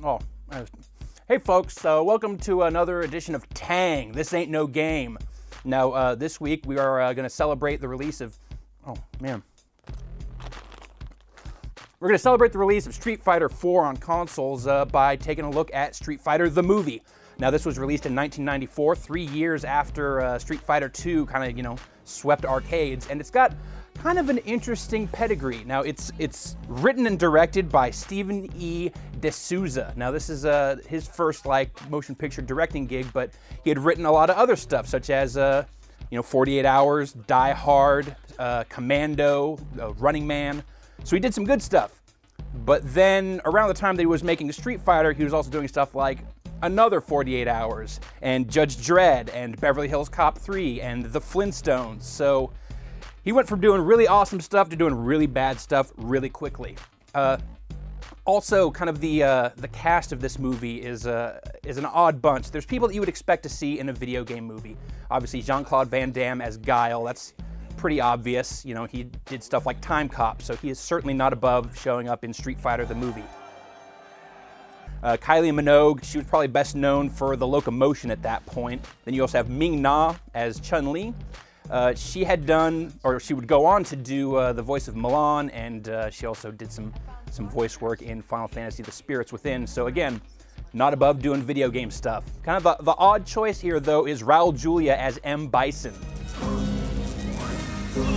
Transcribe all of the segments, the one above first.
Oh, hey folks, welcome to another edition of Tang. This ain't no game. Now, this week we are going to celebrate the release of, we're going to celebrate the release of Street Fighter 4 on consoles by taking a look at Street Fighter the movie. Now, this was released in 1994, 3 years after Street Fighter 2 kind of, swept arcades, and it's got kind of an interesting pedigree. Now, it's written and directed by Stephen E. D'Souza. Now, this is his first, motion picture directing gig, but he had written a lot of other stuff, such as, 48 Hours, Die Hard, Commando, Running Man. So he did some good stuff. But then, around the time that he was making Street Fighter, he was also doing stuff like another 48 Hours, and Judge Dredd, and Beverly Hills Cop 3, and The Flintstones. So he went from doing really awesome stuff to doing really bad stuff really quickly. Also, kind of the cast of this movie is an odd bunch. There's people that you would expect to see in a video game movie. Obviously, Jean-Claude Van Damme as Guile. That's pretty obvious. He did stuff like Time Cop, so he is certainly not above showing up in Street Fighter the movie. Kylie Minogue, she was probably best known for the locomotion at that point. Then you also have Ming Na as Chun-Li. She would go on to do the voice of Milan, and she also did some voice work in Final Fantasy The Spirits Within. So again, not above doing video game stuff. Kind of the odd choice here, though, is Raul Julia as M. Bison.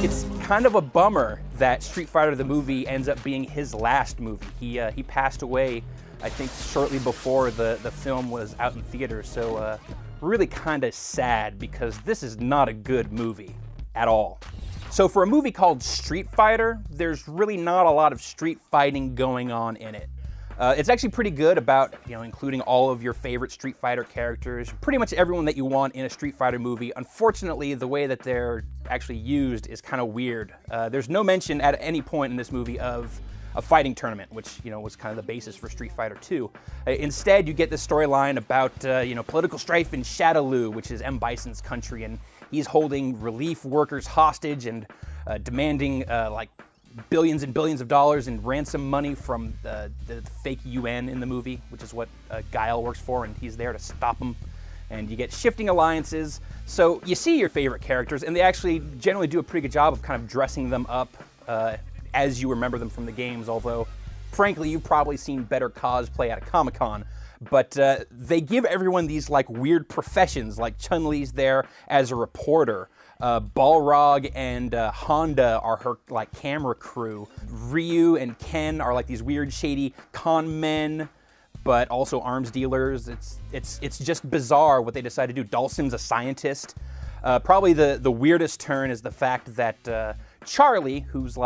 It's kind of a bummer that Street Fighter the movie ends up being his last movie. He passed away, I think, shortly before the film was out in theaters, so really kind of sad because this is not a good movie at all. So for a movie called Street Fighter, there's really not a lot of street fighting going on in it. It's actually pretty good about, including all of your favorite Street Fighter characters, pretty much everyone that you want in a Street Fighter movie. Unfortunately, the way that they're actually used is kind of weird. There's no mention at any point in this movie of a fighting tournament, which, was kind of the basis for Street Fighter 2. Instead, you get this storyline about, political strife in Shadaloo, which is M. Bison's country, and he's holding relief workers hostage and demanding, billions and billions of dollars in ransom money from the fake UN in the movie, which is what Guile works for, and he's there to stop him. And you get shifting alliances. So you see your favorite characters, and they actually generally do a pretty good job of kind of dressing them up as you remember them from the games, although, frankly, you've probably seen better cosplay at a Comic-Con. But they give everyone these, weird professions, like Chun-Li's there as a reporter. Balrog and Honda are her, camera crew. Ryu and Ken are, these weird, shady con men, but also arms dealers. It's just bizarre what they decide to do. Dhalsim's a scientist. Probably the weirdest turn is the fact that Charlie, who's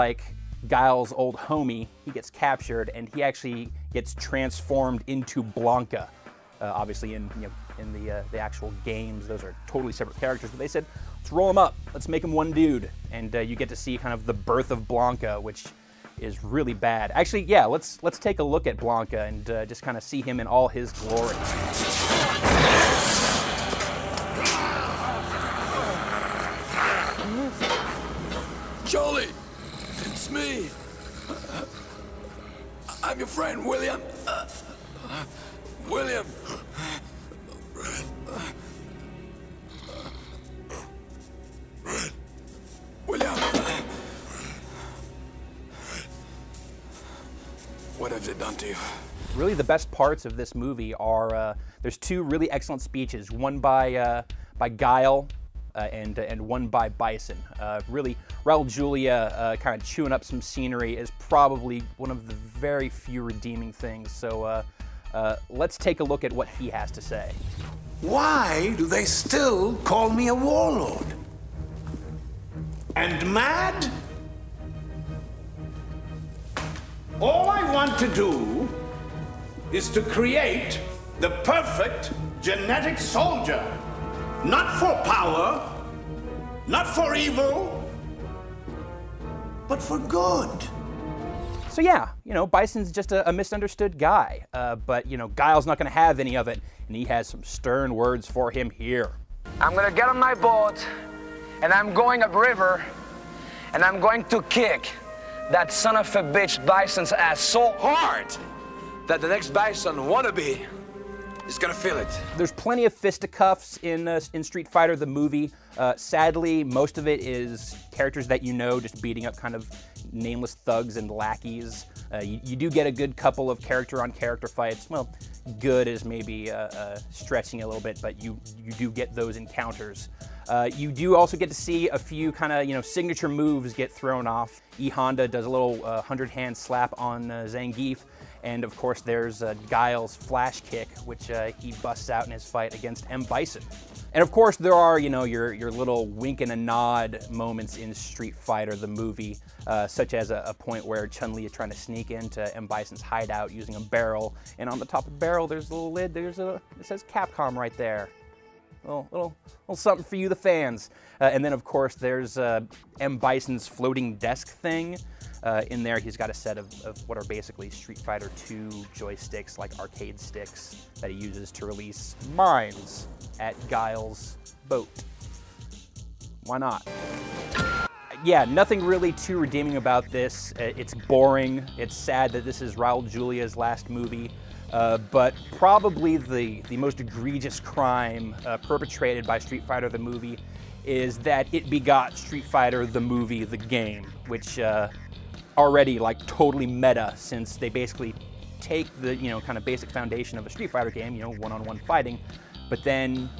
Guile's old homie, he gets captured and he actually gets transformed into Blanca. Obviously in the actual games, those are totally separate characters, but they said, let's roll them up, let's make them one dude. And you get to see kind of the birth of Blanca, which is really bad. Actually, yeah, let's take a look at Blanca and just kind of see him in all his glory. Charlie, it's me. I'm your friend, William. William. William. What have they done to you? Really, the best parts of this movie are there's two really excellent speeches, one by Guile and one by Bison. Really, Raul Julia kind of chewing up some scenery is probably one of the very few redeeming things. So let's take a look at what he has to say. Why do they still call me a warlord? And mad? All I want to do is to create the perfect genetic soldier. Not for power, not for evil, but for good. So yeah, Bison's just a misunderstood guy, but Guile's not going to have any of it, and he has some stern words for him here. I'm going to get on my boat, and I'm going upriver, and I'm going to kick that son of a bitch Bison's ass so hard that the next Bison wannabe is gonna feel it. There's plenty of fisticuffs in Street Fighter the movie. Sadly, most of it is characters that you know just beating up kind of nameless thugs and lackeys. You do get a good couple of character-on-character fights. Well, good is maybe stretching a little bit, but you do get those encounters. You do also get to see a few kind of signature moves get thrown off. E Honda does a little 100-hand slap on Zangief. And of course, there's Guile's flash kick, which he busts out in his fight against M. Bison. And of course, there are, your little wink and a nod moments in Street Fighter, the movie, such as a point where Chun-Li is trying to sneak into M. Bison's hideout using a barrel. And on the top of the barrel, there's a little lid. It says Capcom right there. Little something for you, the fans. And then, of course, there's M. Bison's floating desk thing. In there, he's got a set of what are basically Street Fighter 2 joysticks, like arcade sticks, that he uses to release mines at Guile's boat. Why not? Yeah, nothing really too redeeming about this. It's boring. It's sad that this is Raul Julia's last movie. But probably the most egregious crime perpetrated by Street Fighter the movie is that it begot Street Fighter the movie, the game, which already like totally meta, since they basically take the kind of basic foundation of a Street Fighter game, one-on-one fighting, but then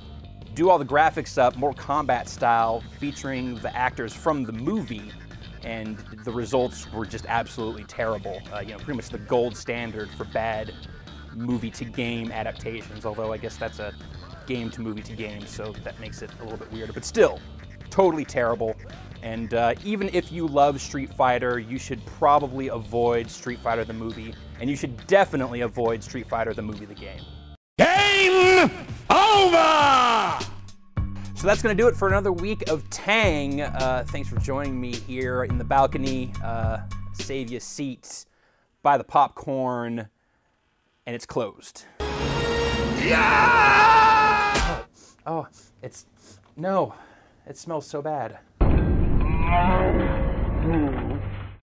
do all the graphics up, more combat style, featuring the actors from the movie, and the results were just absolutely terrible. Pretty much the gold standard for bad movie-to-game adaptations, although I guess that's a game-to-movie-to-game, so that makes it a little bit weirder, but still, totally terrible. And even if you love Street Fighter, you should probably avoid Street Fighter the movie, and you should definitely avoid Street Fighter the movie, the game. Game over! So that's going to do it for another week of Tang. Thanks for joining me here in the balcony. Save your seats, buy the popcorn, and it's closed. Yeah! Oh, it smells so bad.